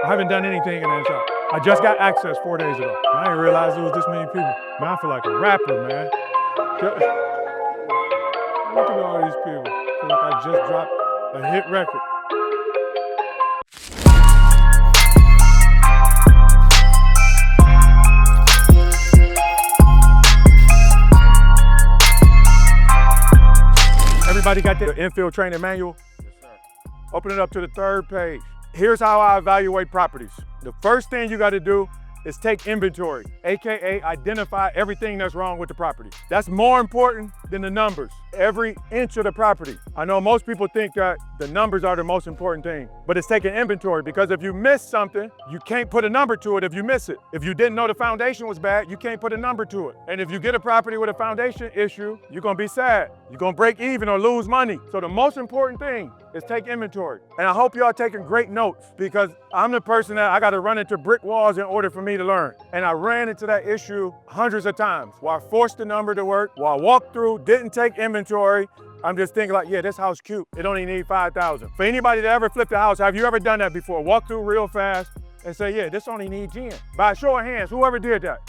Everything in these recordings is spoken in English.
I haven't done anything in that shop. I just got access 4 days ago. I didn't realize there was this many people. Man, I feel like a rapper, man. Look at all these people. I feel like I just dropped a hit record. Everybody got their infield training manual? Yes, sir. Open it up to the 3rd page. Here's how I evaluate properties. The first thing you gotta do is take inventory, AKA identify everything that's wrong with the property. That's more important than the numbers, every inch of the property. I know most people think that the numbers are the most important thing, but it's taking inventory, because if you miss something, you can't put a number to it if you miss it. If you didn't know the foundation was bad, you can't put a number to it. And if you get a property with a foundation issue, you're gonna be sad. You're gonna break even or lose money. So the most important thing is take inventory. And I hope y'all taking great notes, because I'm the person that I gotta run into brick walls in order for me to learn. And I ran into that issue hundreds of times, where I forced the number to work, while I walked through, didn't take inventory. I'm just thinking like, yeah, this house cute. It only need 5,000. For anybody that ever flipped a house, have you ever done that before? Walk through real fast and say, yeah, this only need 10. By a show of hands, whoever did that?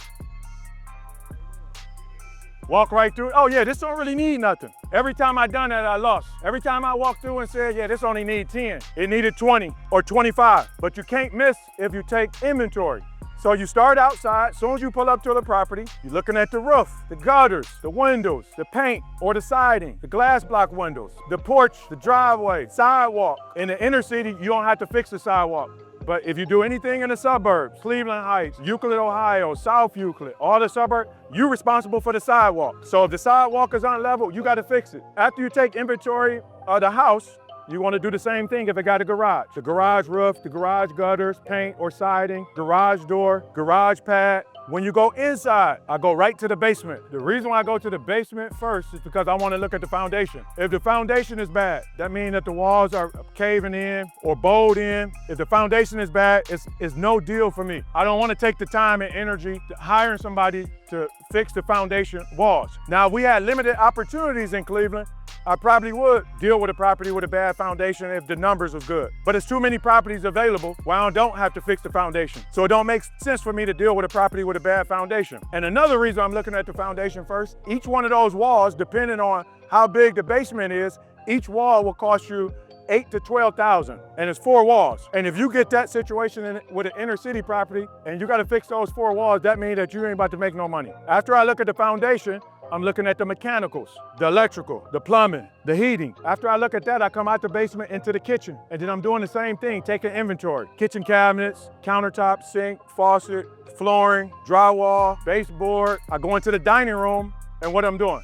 Walk right through, oh yeah, this don't really need nothing. Every time I done that, I lost. Every time I walked through and said, yeah, this only need 10, it needed 20 or 25. But you can't miss if you take inventory. So you start outside, as soon as you pull up to the property, you're looking at the roof, the gutters, the windows, the paint or the siding, the glass block windows, the porch, the driveway, sidewalk. In the inner city, you don't have to fix the sidewalk. But if you do anything in the suburbs, Cleveland Heights, Euclid, Ohio, South Euclid, all the suburbs, you're responsible for the sidewalk. So if the sidewalk is unlevel, you gotta fix it. After you take inventory of the house, you wanna do the same thing if it got a garage. The garage roof, the garage gutters, paint or siding, garage door, garage pad. When you go inside, I go right to the basement. The reason why I go to the basement first is because I want to look at the foundation. If the foundation is bad, that means that the walls are caving in or bowed in. If the foundation is bad, it's no deal for me. I don't want to take the time and energy to hiring somebody to fix the foundation walls. Now, if we had limited opportunities in Cleveland, I probably would deal with a property with a bad foundation if the numbers was good. But it's too many properties available where I don't have to fix the foundation. So it don't make sense for me to deal with a property with a bad foundation. And another reason I'm looking at the foundation first, each one of those walls, depending on how big the basement is, each wall will cost you $8,000 to $12,000, and it's 4 walls. And if you get that situation with an inner city property and you gotta fix those 4 walls, that means that you ain't about to make no money. After I look at the foundation, I'm looking at the mechanicals, the electrical, the plumbing, the heating. After I look at that, I come out the basement into the kitchen, and then I'm doing the same thing, taking inventory. Kitchen cabinets, countertop, sink, faucet, flooring, drywall, baseboard. I go into the dining room, and what I'm doing?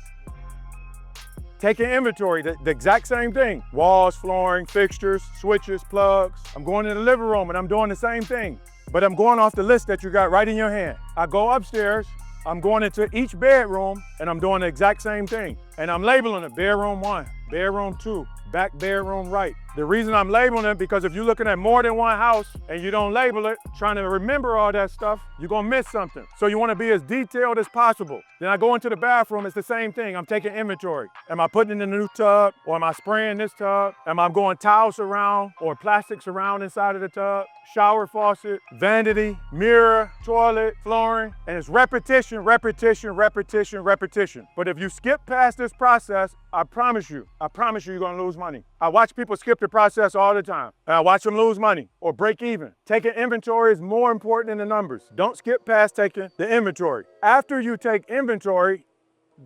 Taking inventory, the exact same thing. Walls, flooring, fixtures, switches, plugs. I'm going in the living room and I'm doing the same thing, but I'm going off the list that you got right in your hand. I go upstairs, I'm going into each bedroom and I'm doing the exact same thing. And I'm labeling it, bedroom 1, bedroom 2, back bedroom right. The reason I'm labeling it, because if you're looking at more than one house and you don't label it, trying to remember all that stuff, you're gonna miss something. So you wanna be as detailed as possible. Then I go into the bathroom, it's the same thing. I'm taking inventory. Am I putting in a new tub, or am I spraying this tub? Am I going tiles around or plastics around inside of the tub? Shower faucet, vanity, mirror, toilet, flooring, and it's repetition, repetition, repetition, repetition. But if you skip past this process, I promise you you're gonna lose money. I watch people skip the process all the time, and I watch them lose money or break even. Taking inventory is more important than the numbers. Don't skip past taking the inventory. After you take inventory,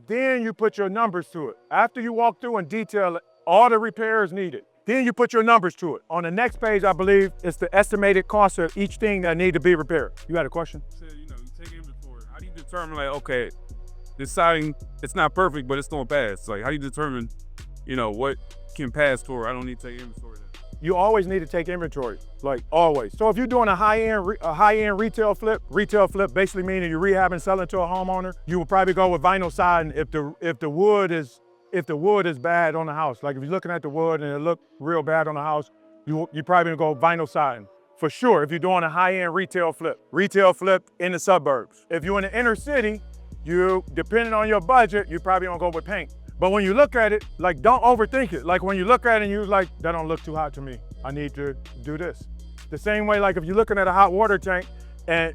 then you put your numbers to it. After you walk through and detail all the repairs needed, then you put your numbers to it. On the next page, I believe, it's the estimated cost of each thing that need to be repaired. You had a question? So, you take inventory. How do you determine, like, okay, this siding, it's not perfect, but it's gonna pass? Like, how do you determine, what can pass for? I don't need to take inventory then. You always need to take inventory, like always. So if you're doing a high-end retail flip basically meaning you're rehabbing, selling to a homeowner, you will probably go with vinyl siding if the wood is bad on the house. Like if you're looking at the wood and it look real bad on the house, you probably gonna go vinyl siding. For sure, if you're doing a high-end retail flip in the suburbs. If you're in the inner city, depending on your budget, you probably gonna go with paint. But when you look at it, like, don't overthink it. Like when you look at it and you're like, that don't look too hot to me. I need to do this. The same way, like if you're looking at a hot water tank and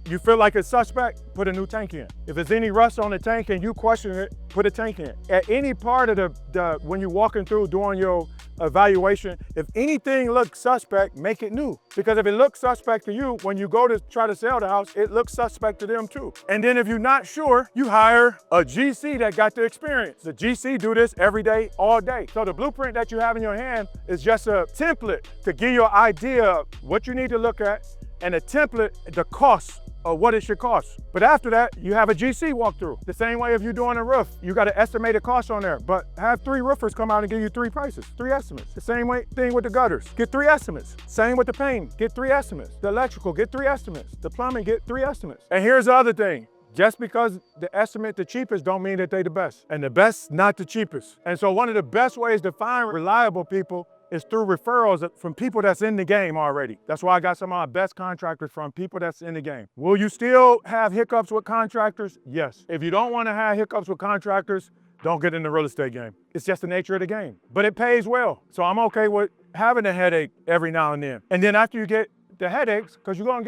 you feel like it's suspect, put a new tank in. If there's any rust on the tank and you question it, put a tank in. At any part of when you're walking through doing your evaluation, if anything looks suspect, make it new. Because if it looks suspect to you, when you go to try to sell the house, it looks suspect to them too. And then if you're not sure, you hire a GC that got the experience. The GC do this every day, all day. So the blueprint that you have in your hand is just a template to give you an idea of what you need to look at, and a template, the cost of what it should cost. But after that, you have a GC walkthrough. The same way if you're doing a roof, you got an estimated cost on there, but have 3 roofers come out and give you 3 prices, 3 estimates. The same way thing with the gutters, get 3 estimates. Same with the painting, get 3 estimates. The electrical, get 3 estimates. The plumbing, get 3 estimates. And here's the other thing. Just because the estimate the cheapest don't mean that they the best. And the best, not the cheapest. And so one of the best ways to find reliable people is through referrals from people that's in the game already. That's why I got some of my best contractors from people that's in the game. Will you still have hiccups with contractors? Yes. If you don't want to have hiccups with contractors, don't get in the real estate game. It's just the nature of the game. But it pays well. So I'm okay with having a headache every now and then. And then after you get the headaches, because you're gonna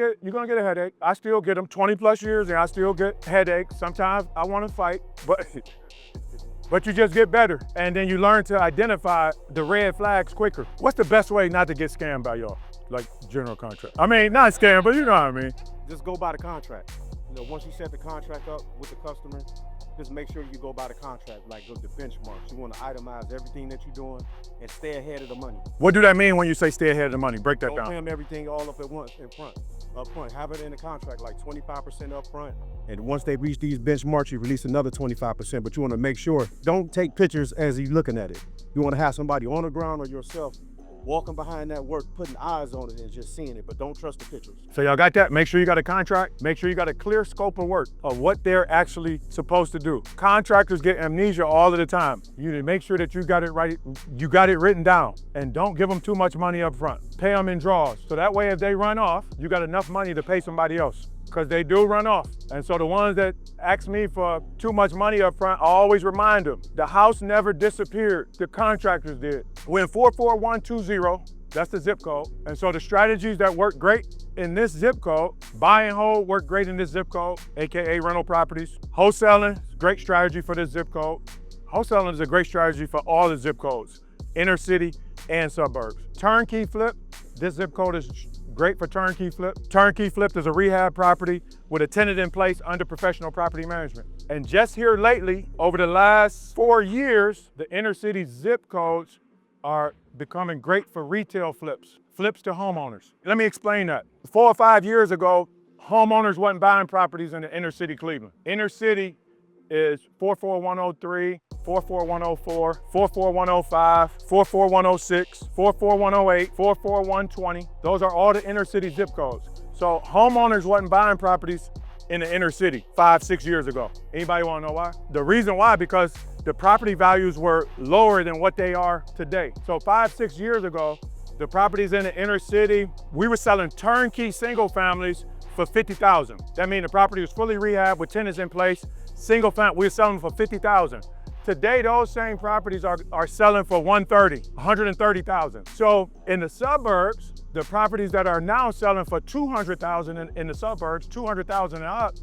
get a headache. I still get them 20 plus years and I still get headaches. Sometimes I want to fight, but you just get better. And then you learn to identify the red flags quicker. What's the best way not to get scammed by y'all? Like general contract. I mean, not scammed, but you know what I mean. Just go by the contract. Once you set the contract up with the customer, just make sure you go by the contract, like the benchmarks. You want to itemize everything that you're doing and stay ahead of the money. What do that mean when you say stay ahead of the money? Break that Don't down. pay them everything all up at once up front. Have it in the contract, like 25% up front. And once they reach these benchmarks, you release another 25%. But you want to make sure, don't take pictures as you're looking at it. You want to have somebody on the ground or yourself walking behind that work, putting eyes on it and just seeing it, but don't trust the pictures. So y'all got that? Make sure you got a contract. Make sure you got a clear scope of work of what they're actually supposed to do. Contractors get amnesia all of the time. You need to make sure that you got it right, you got it written down, and don't give them too much money up front. Pay them in draws. So that way if they run off, you got enough money to pay somebody else, because they do run off. And so the ones that ask me for too much money up front, I always remind them, the house never disappeared, the contractors did. We're in 44120, that's the zip code. And so the strategies that work great in this zip code, buy and hold work great in this zip code, AKA rental properties. Wholesaling, great strategy for this zip code. Wholesaling is a great strategy for all the zip codes, inner city and suburbs. Turnkey flip, this zip code is great for turnkey flip. Turnkey flip is a rehab property with a tenant in place under professional property management. And just here lately, over the last 4 years, the inner city zip codes are becoming great for retail flips to homeowners. Let me explain that. 4 or 5 years ago, homeowners wasn't buying properties in the inner city Cleveland. Inner city is 44103, 44104, 44105, 44106, 44108, 44120. Those are all the inner city zip codes. So homeowners wasn't buying properties in the inner city 5, 6 years ago. Anybody wanna know why? The reason why, because the property values were lower than what they are today. So 5, 6 years ago, the properties in the inner city, we were selling turnkey single families for $50,000. That means the property was fully rehabbed with tenants in place. Single family, we were selling for $50,000. Today, those same properties are selling for $130,000. So in the suburbs, the properties that are now selling for $200,000 in the suburbs, $200,000 and up,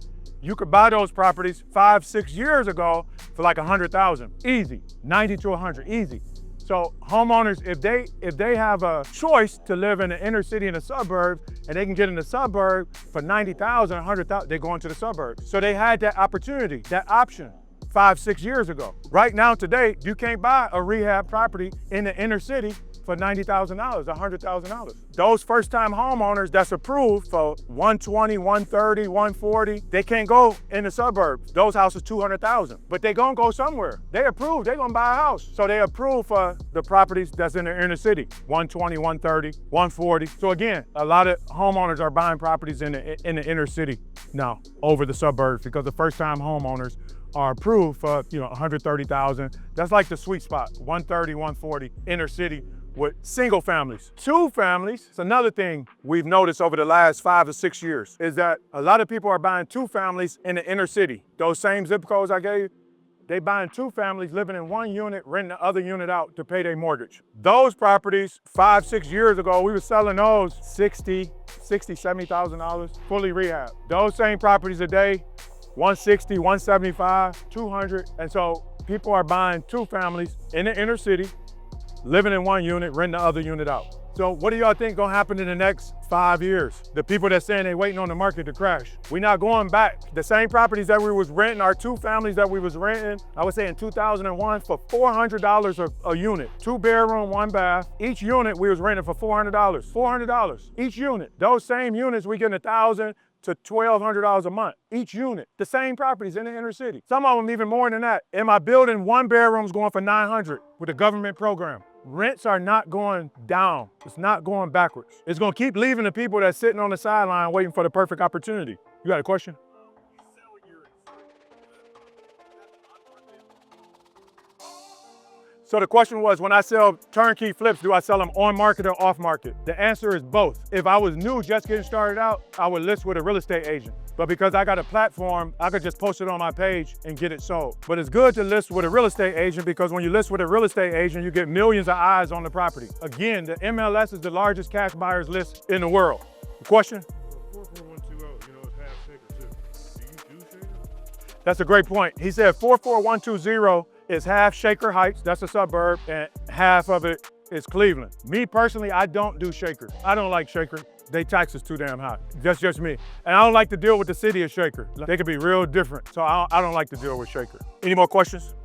you could buy those properties 5, 6 years ago for like $100,000, easy, 90 to 100, easy. So homeowners, if they have a choice to live in the inner city and the suburbs, and they can get in the suburb for $90,000, $100,000, they go into the suburbs. So they had that opportunity, that option 5, 6 years ago. Right now, today, you can't buy a rehab property in the inner city for $90,000, $100,000. Those first-time homeowners that's approved for $120,000, $130,000, $140,000, they can't go in the suburbs. Those houses $200,000, but they gonna go somewhere. They approved, they gonna buy a house. So they approved for the properties that's in the inner city, $120,000, $130,000, $140,000. So again, a lot of homeowners are buying properties in the inner city now over the suburbs because the first-time homeowners are approved for $130,000. That's like the sweet spot, $130,000, $140,000 inner city with single families. 2 families, it's another thing we've noticed over the last 5 to 6 years, is that a lot of people are buying 2 families in the inner city. Those same zip codes I gave, they buying two families, living in one unit, renting the other unit out to pay their mortgage. Those properties, 5-6 years ago, we were selling those $70,000, fully rehab. Those same properties today, 160, 175, 200. And so people are buying two families in the inner city, living in one unit, renting the other unit out. So what do y'all think gonna happen in the next 5 years? The people that saying they waiting on the market to crash. We not going back. The same properties that we was renting, our two families that we was renting, I would say in 2001 for $400 a unit. 2-bedroom, 1 bath. Each unit we was renting for $400. $400 each unit. Those same units we getting $1,000 to $1,200 a month, each unit. The same properties in the inner city. Some of them even more than that. In my building, 1 bedroom's going for $900 with a government program. Rents are not going down. It's not going backwards. It's gonna keep leaving the people that's sitting on the sideline waiting for the perfect opportunity. You got a question? So the question was, when I sell turnkey flips, do I sell them on market or off market? The answer is both. If I was new, just getting started out, I would list with a real estate agent. But because I got a platform, I could just post it on my page and get it sold. But it's good to list with a real estate agent because when you list with a real estate agent, you get millions of eyes on the property. Again, the MLS is the largest cash buyers list in the world. Question? 44120, it's half shaker too. Do you do shaker? That's a great point. He said 44120 is half Shaker Heights, that's a suburb, and half of it is Cleveland. Me personally, I don't do Shaker. I don't like Shaker. They taxes too damn high. That's just me. And I don't like to deal with the city of Shaker. They could be real different. So I don't like to deal with Shaker. Any more questions?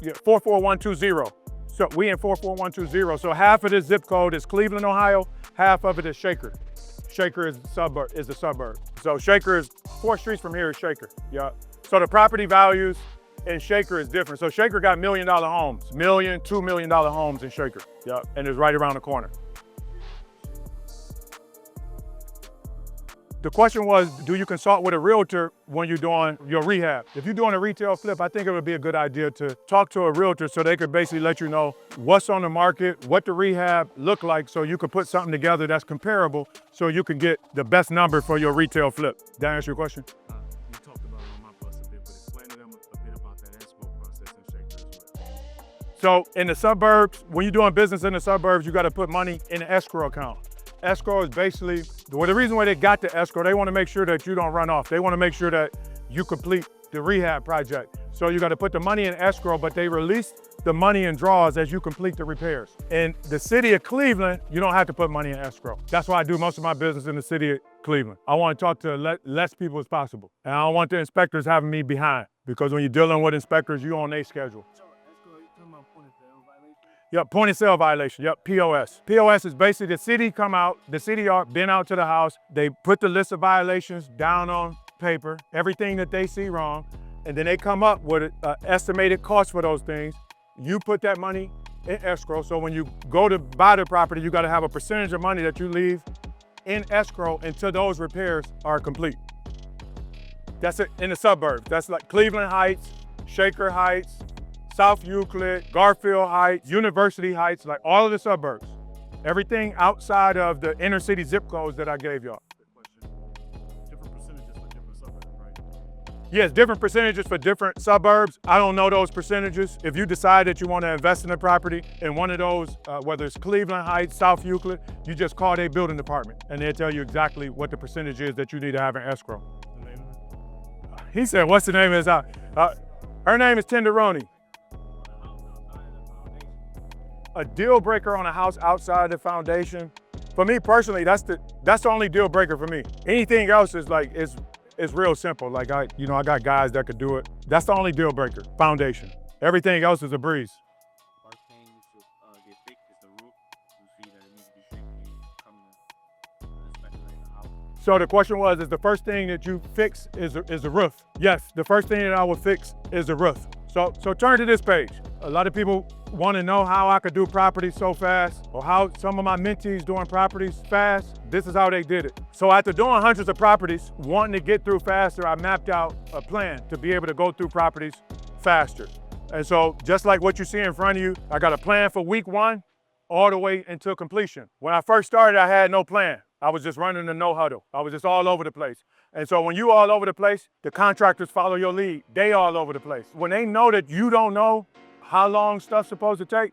Yeah, 44120. So we in 44120. So half of this zip code is Cleveland, Ohio. Half of it is Shaker. Shaker is a suburb. So Shaker is 4 streets from here is Shaker. Yeah. So the property values in Shaker is different. So Shaker got $1 million homes, $1 million, $2 million homes in Shaker. Yeah, and it's right around the corner. The question was, do you consult with a realtor when you're doing your rehab? If you're doing a retail flip, I think it would be a good idea to talk to a realtor so they could basically let you know what's on the market, what the rehab look like, so you could put something together that's comparable so you can get the best number for your retail flip. Did that answer your question? You talked about it on my bus a bit, but explain to them a bit about that escrow process in Shaker as well. So in the suburbs, when you're doing business in the suburbs, you got to put money in an escrow account. Escrow is basically, the reason why they got the escrow, they want to make sure that you don't run off. They want to make sure that you complete the rehab project. So you got to put the money in escrow, but they release the money in draws as you complete the repairs. In the city of Cleveland, you don't have to put money in escrow. That's why I do most of my business in the city of Cleveland. I want to talk to less people as possible. And I don't want the inspectors having me behind, because when you're dealing with inspectors, you're on their schedule. Yep, point of sale violation, yep, POS. POS is basically the city come out, the city been out to the house, they put the list of violations down on paper, everything that they see wrong, and then they come up with an estimated cost for those things. You put that money in escrow, so when you go to buy the property, you gotta have a percentage of money that you leave in escrow until those repairs are complete. That's it in the suburbs. That's like Cleveland Heights, Shaker Heights, South Euclid, Garfield Heights, University Heights, like all of the suburbs. Everything outside of the inner city zip codes that I gave y'all. Different percentages for different suburbs, right? Yes, different percentages for different suburbs. I don't know those percentages. If you decide that you want to invest in a property in one of those, whether it's Cleveland Heights, South Euclid, you just call their building department and they'll tell you exactly what the percentage is that you need to have in escrow. The name of it? He said, what's the name of his house? Her name is Tenderoni. A deal breaker on a house outside the foundation. For me personally, that's the only deal breaker for me. Anything else is like, it's real simple. Like I got guys that could do it. That's the only deal breaker, foundation. Everything else is a breeze. First thing you should get fixed is the roof. You see that it needs to be fixed, you come to inspect the house. So the question was, is the first thing that you fix is the roof? Yes, the first thing that I would fix is the roof. So turn to this page. A lot of people want to know how I could do properties so fast, or how some of my mentees doing properties fast. This is how they did it. So after doing hundreds of properties, wanting to get through faster, I mapped out a plan to be able to go through properties faster. And so just like what you see in front of you, I got a plan for week 1 all the way until completion. When I first started, I had no plan. I was just running the no huddle. I was just all over the place. And so when you all over the place, the contractors follow your lead. They all over the place. When they know that you don't know how long stuff's supposed to take,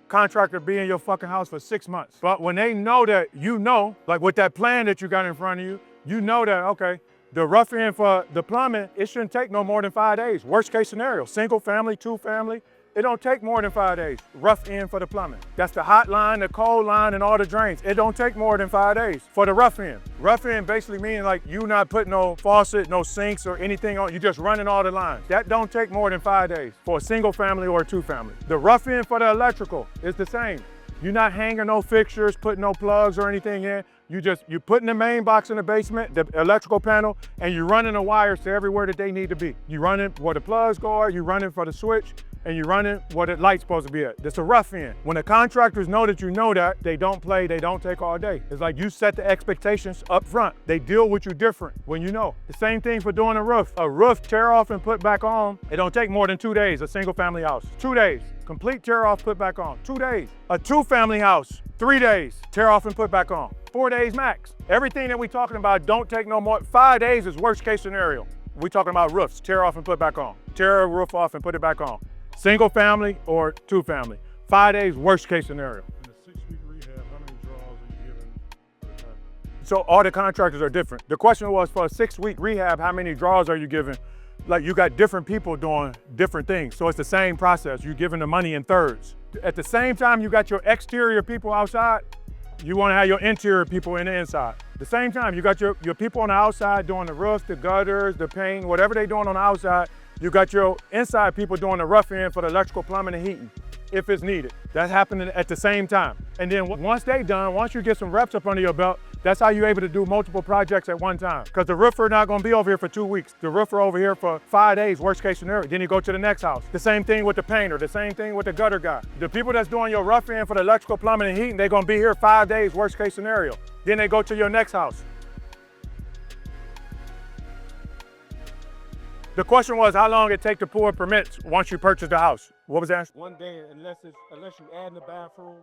contractor be in your fucking house for 6 months. But when they know that you know, like with that plan that you got in front of you, you know that, okay, the rough end for the plumbing, it shouldn't take no more than 5 days. Worst case scenario, single family, 2 family, it don't take more than 5 days. Rough end for the plumbing. That's the hot line, the cold line, and all the drains. It don't take more than 5 days for the rough end. Rough end basically meaning like you not putting no faucet, no sinks or anything on, you just running all the lines. That don't take more than 5 days for a single family or a 2 family. The rough end for the electrical is the same. You're not hanging no fixtures, putting no plugs or anything in. You putting the main box in the basement, the electrical panel, and you're running the wires to everywhere that they need to be. You running where the plugs go are, you running for the switch, and you're running where the light's supposed to be at. That's a rough end. When the contractors know that you know that, they don't play, they don't take all day. It's like you set the expectations up front. They deal with you different when you know. The same thing for doing a roof. A roof tear off and put back on, it don't take more than 2 days, a single family house. 2 days. Complete tear off, put back on. 2 days. A 2 family house, 3 days. Tear off and put back on. 4 days max. Everything that we talking about don't take no more. 5 days is worst case scenario. We talking about roofs, tear off and put back on. Tear a roof off and put it back on. Single family or 2 family. 5 days, worst case scenario. In a 6-week rehab, how many draws are you giving for the contract? So all the contractors are different. The question was for a 6-week rehab, how many draws are you giving? Like you got different people doing different things. So it's the same process. You're giving the money in thirds. At the same time, you got your exterior people outside. You want to have your interior people in the inside. At the same time, you got your people on the outside doing the roof, the gutters, the paint, whatever they're doing on the outside. You got your inside people doing the rough end for the electrical, plumbing, and heating, if it's needed. That's happening at the same time. And then once they done, once you get some reps up under your belt, that's how you're able to do multiple projects at one time. Because the roofer not gonna be over here for 2 weeks. The roofer over here for 5 days, worst case scenario. Then you go to the next house. The same thing with the painter, the same thing with the gutter guy. The people that's doing your rough end for the electrical, plumbing, and heating, they're gonna be here 5 days, worst case scenario. Then they go to your next house. The question was how long it take to pull permits once you purchase the house. What was that? 1 day, unless you add the bathroom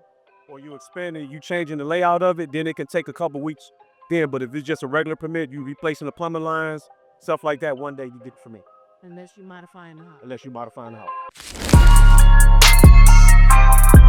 or you expanding, you changing the layout of it, then it can take a couple weeks. Then, but if it's just a regular permit, you replacing the plumbing lines, stuff like that, 1 day you get it for me. Unless you modifying the house. Unless you modifying the house.